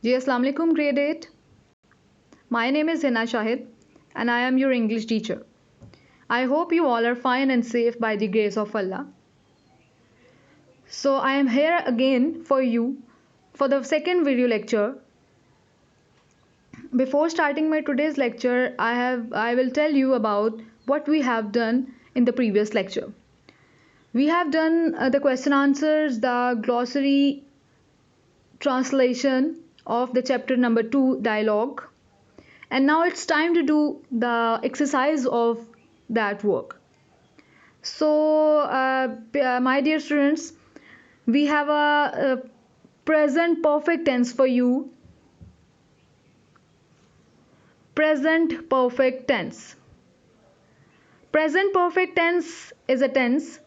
जी अस्सलाम वालेकुम grade 8. My name is Hina Shahid and I am your English teacher. I hope you all are fine and safe by the grace of Allah. So I am here again for you for the second video lecture. Before starting my today's lecture, I will tell you about what we have done in the previous lecture. We have done the question answers, the glossary translation of the chapter number 2 dialogue, and now it's time to do the exercise of that work. So my dear students, we have a present perfect tense for you. Present perfect tense. Present perfect tense is a tense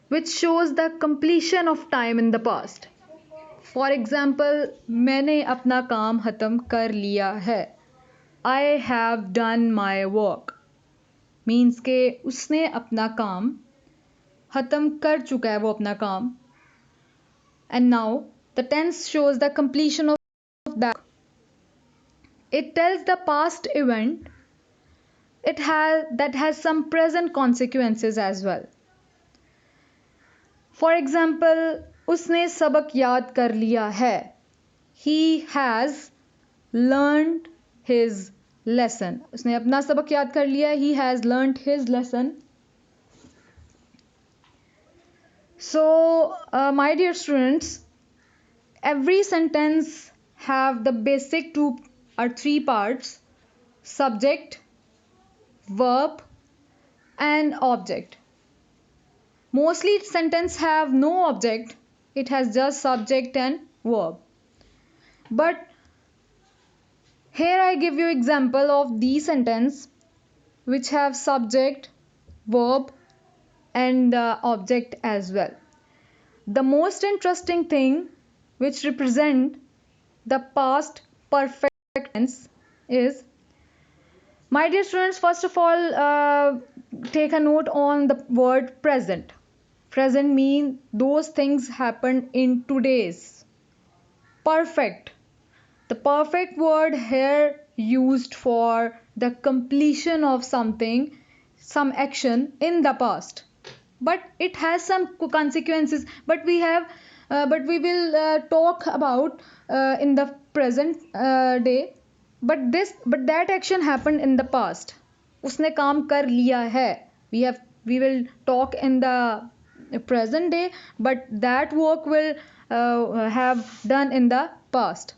which shows the completion of time in the past. For example, मैंने अपना काम खत्म कर लिया है. I have done my work. Means के उसने अपना काम खत्म कर चुका है वो अपना काम. And now the tense shows the completion of that. It tells the past event. That has some present consequences as well. For example, उसने सबक याद कर लिया है. He has learned his lesson. उसने अपना सबक याद कर लिया. He has learned his lesson. So, my dear students, every sentence have the basic 2 or 3 parts: subject, verb, and object. Mostly sentence have no object. It has just subject and verb. But here I give you example of these sentence which have subject, verb, and object as well. The most interesting thing which represent the past perfect tense is, my dear students, first of all, take a note on the word present. Present means those things happened in today's. Perfect. The perfect word here used for the completion of something, some action in the past. But it has some consequences. But we will talk about in the present day. But that action happened in the past. उसने काम कर लिया है. We will talk in the present day, but that work will have done in the past.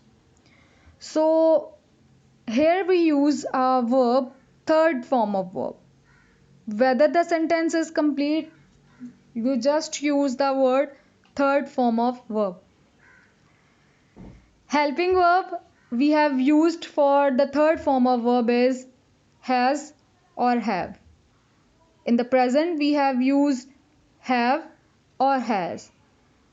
So here we use a verb, third form of verb. Whether the sentence is complete, you just use the word third form of verb. Helping verb we have used for the third form of verb is has or have. In the present we have used have or has.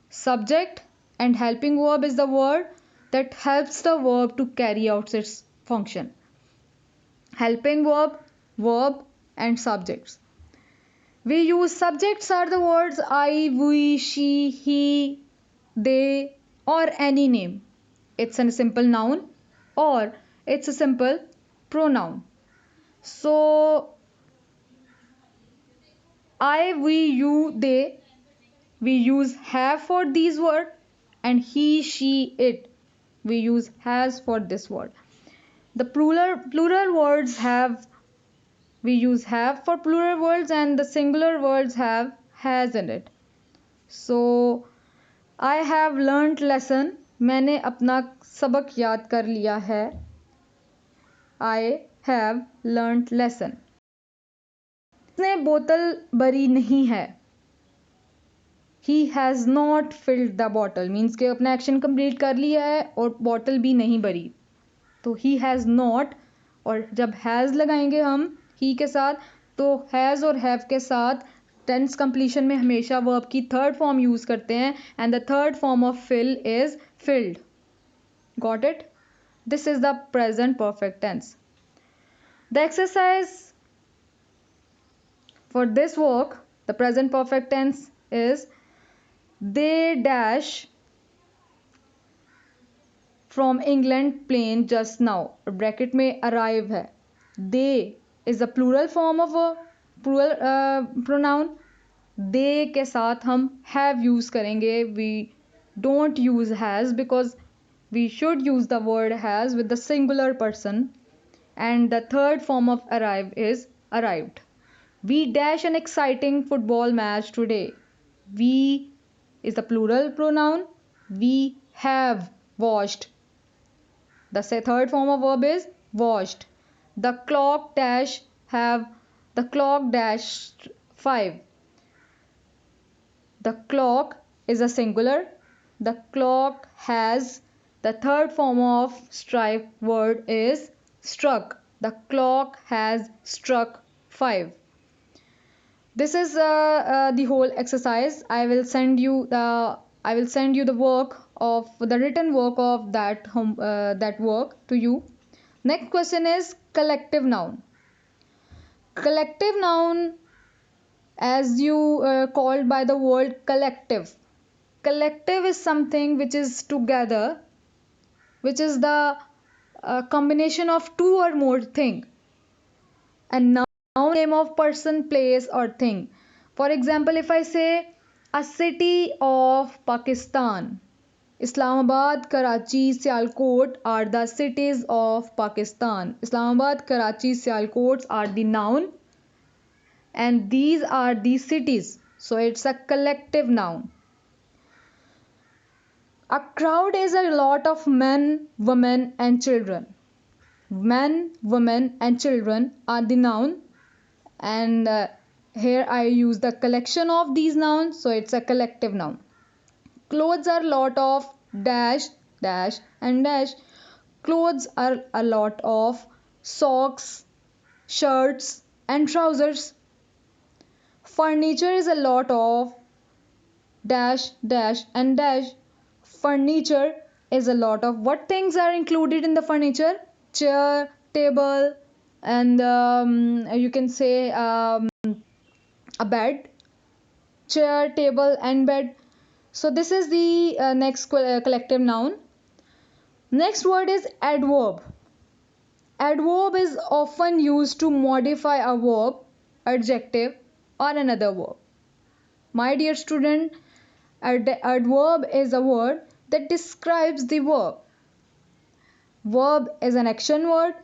Subject and helping verb is the word that helps the verb to carry out its function. Helping verb, and subjects. We use subjects are the words I, we, she, he, they, or any name. It's a simple noun or it's a simple pronoun. So I, we, you, they, we use have for these words, and he, she, it, we use has for this word. The plural words have, we use have for plural words, and the singular words have has in it. So I have learnt lesson. मैंने अपना सबक याद कर लिया है. I have learnt lesson. उसने बोतल भरी नहीं है. He has not filled the bottle. Means के अपना एक्शन कंप्लीट कर लिया है और बॉटल भी नहीं भरी. तो he has not, और जब has लगाएंगे हम he के साथ, तो has और have के साथ टेंस कंप्लीशन में हमेशा वर्ब की थर्ड फॉर्म यूज करते हैं, and the third form of fill is filled. Got it? This is the present perfect tense. The exercise for this work, the present perfect tense is they dash from England plane just now, bracket में arrive है. They is a plural form of a plural pronoun. They के साथ हम have use करेंगे. We don't use has because we should use the word has with the singular person. And the third form of arrive is arrived. We dash an exciting football match today. We is the plural pronoun. We have watched. The third form of verb is watched. The clock dash have the clock dash 5. The clock is a singular. The clock has the third form of strike word is struck. The clock has struck 5. This is the whole exercise. I will send you the work of the written work of that work to you. Next question is collective noun. Collective noun, as you called by the word collective. Collective is something which is together, which is the combination of two or more things. And noun name of person, place or thing. For example, if I say a city of Pakistan, Islamabad, Karachi, Sialkot are the cities of Pakistan. Islamabad, Karachi, Sialkot are the noun and these are the cities. So it's a collective noun. A crowd is a lot of men, women and children. Men, women and children are the noun and here I use the collection of these nouns, so it's a collective noun. Clothes are lot of dash dash and dash. Clothes are a lot of socks, shirts and trousers. Furniture is a lot of dash dash and dash. Furniture is a lot of what things are included in the furniture? Chair, table and you can say a bed. Chair, table and bed. So this is the next collective noun. Next word is adverb. Adverb is often used to modify a verb, adjective or another verb. My dear student, adverb is a word that describes the verb. Verb is an action word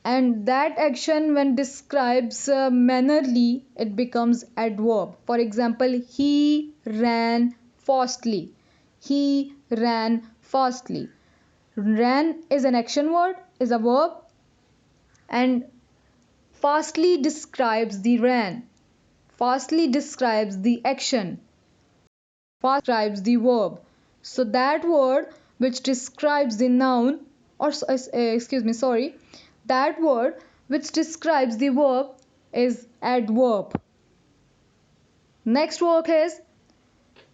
and that action when describes mannerly it becomes adverb. For example, he ran fastly. He ran fastly. Ran is an action word, is a verb and fastly describes the ran. Fastly describes the action. Fast describes the verb. So that word which describes the noun or that word which describes the verb is adverb. Next word is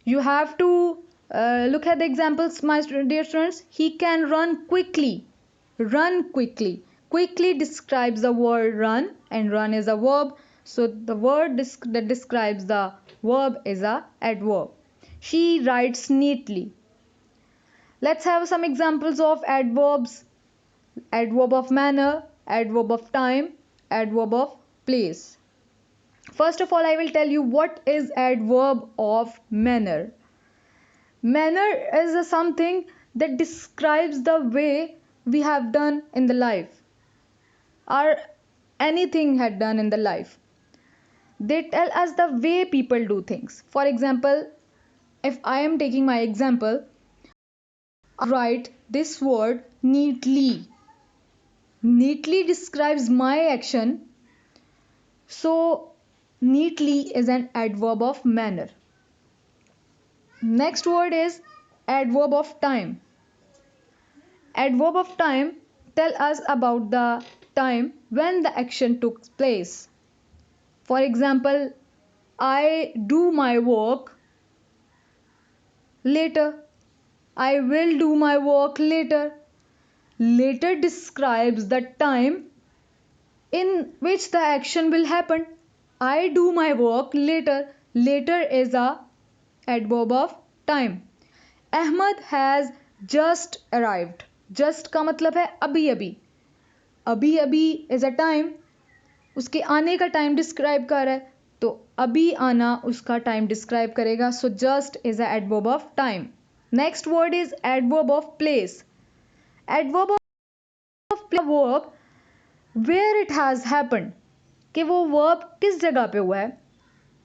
you have to look at the examples, my dear students. He can run quickly. Run quickly. Quickly describes the word run and run is a verb. So the word that describes the verb is a adverb. She writes neatly. Let's have some examples of adverbs. Adverb of manner, adverb of time, adverb of place. First of all, I will tell you what is adverb of manner. Manner is something that describes the way we have done in the life or anything had done in the life. They tell us the way people do things. For example, if I am taking my example, I write this word neatly. Neatly describes my action. So neatly is an adverb of manner. Next word is adverb of time. Adverb of time tell us about the time when the action took place. For example, I do my work later. I will do my work later. Later describes the time in which the action will happen. I do my work later. Later is a adverb of time. Ahmad has just arrived. Just का मतलब है अभी अभी, अभी अभी is a time, उसके आने का टाइम डिस्क्राइब कर रहा है, तो अभी आना उसका टाइम डिस्क्राइब करेगा. So just is a adverb of time. Next word is adverb of place. Adverb of verb where it has happened, कि वो वर्ब किस जगह पे हुआ है.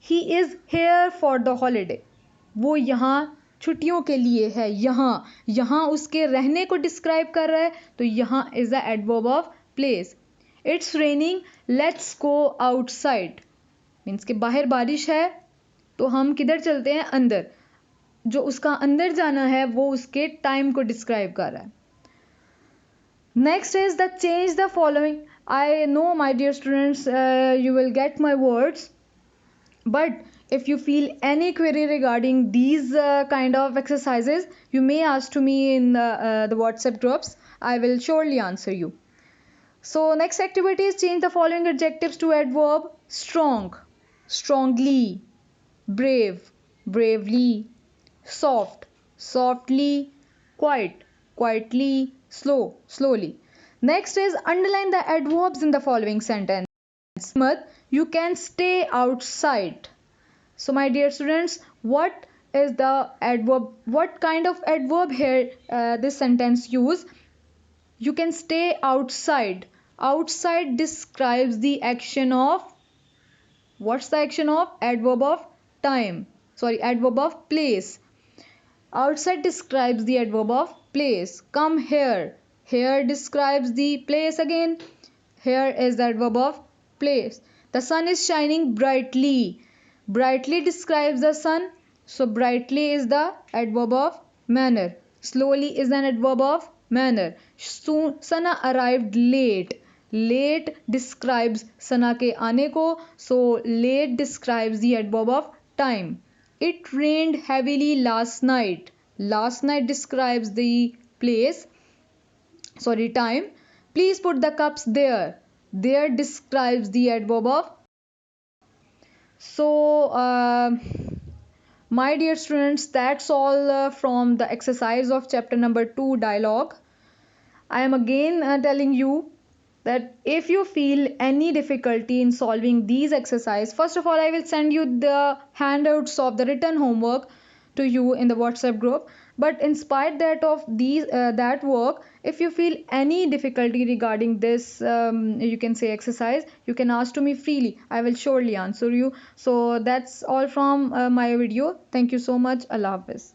He is here for the holiday, वो यहाँ छुट्टियों के लिए है. यहाँ यहाँ उसके रहने को डिस्क्राइब कर रहा है, तो यहाँ is the adverb of place. It's raining, let's go outside, means के बाहर बारिश है तो हम किधर चलते हैं, अंदर. जो उसका अंदर जाना है वो उसके टाइम को डिस्क्राइब कर रहा है. Next is the change the following. I know my dear students, you will get my words, but if you feel any query regarding these kind of exercises, you may ask to me in the WhatsApp groups. I will surely answer you. So next activity is change the following adjectives to adverb: strong, strongly; brave, bravely; soft, softly; quiet, quietly; slow, slowly. Next is underline the adverbs in the following sentence. You can stay outside. So my dear students, what is the adverb, what kind of adverb here this sentence use? You can stay outside. Outside describes the action of, what's the action of? Adverb of time, sorry, adverb of place. Outside describes the adverb of place. Come here, here describes the place again. Here is the adverb of place. The sun is shining brightly. Brightly describes the sun, so brightly is the adverb of manner. Slowly is an adverb of manner. Soon Sana arrived late. Late describes Sana के आने को, so late describes the adverb of time. It rained heavily last night. Last night describes the place, sorry, time. Please put the cups there. There describes the adverb of. So, my dear students, that's all from the exercise of chapter number 2, dialogue. I am again telling you that if you feel any difficulty in solving these exercises, first of all, I will send you the handouts of the written homework to you in the WhatsApp group. But in spite that of these that work, if you feel any difficulty regarding this, you can say exercise, you can ask to me freely. I will surely answer you. So that's all from my video. Thank you so much. Allah Hafiz.